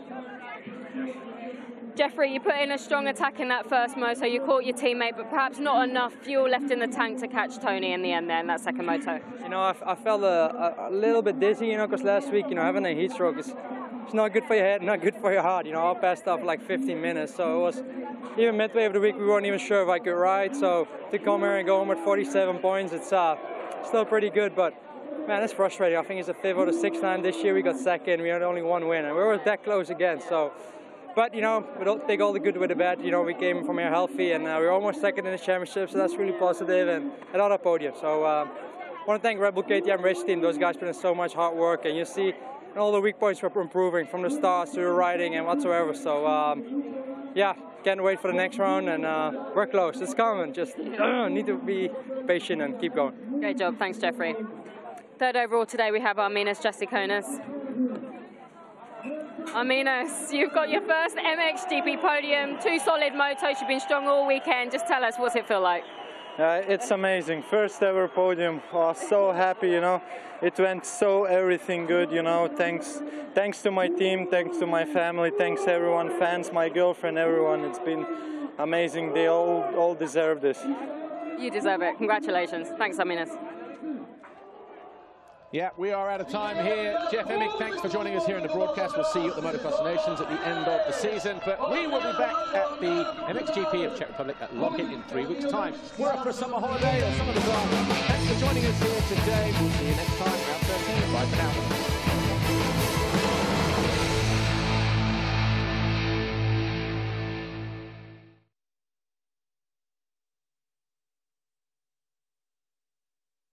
Jeffrey, you put in a strong attack in that first moto. You caught your teammate, but perhaps not enough fuel left in the tank to catch Tony in the end there in that second moto. You know, I felt a little bit dizzy, you know, because last week, you know, having a heat stroke is not good for your head, not good for your heart. You know, I passed off like 15 minutes, so it was even midway of the week we weren't even sure if I could ride. So to come here and go home with 47 points, it's still pretty good, but man, it's frustrating. I think it's the 5th or the 6th time this year we got second. We had only one win, and we were that close again. So. But, you know, we don't take all the good with the bad. You know, we came from here healthy, and we were almost second in the championship, so that's really positive, and another podium. So I want to thank Red Bull KTM race team. Those guys put in so much hard work, and you see all the weak points were improving from the starts to the riding and whatsoever. So, yeah, can't wait for the next round, and we're close. It's coming. Just need to be patient and keep going. Great job. Thanks, Jeffrey. Third overall today, we have Arminas Jasikonas. Arminas, you've got your first MXGP podium, 2 solid motos, you've been strong all weekend. Just tell us, what's it feel like? It's amazing. First ever podium. Oh, so happy, you know. It went so everything good, you know. Thanks to my team, thanks to my family, thanks everyone, fans, my girlfriend, everyone. It's been amazing. They all deserve this. You deserve it. Congratulations. Thanks, Arminas. Yeah, we are out of time here. Jeff Emig, thanks for joining us here in the broadcast. We'll see you at the Motocross Nations at the end of the season. But we will be back at the MXGP of Czech Republic at Lockett in 3 weeks' time. We're up for a summer holiday or some of the drama. Thanks for joining us here today. We'll see you next time. Round 13. Bye for now.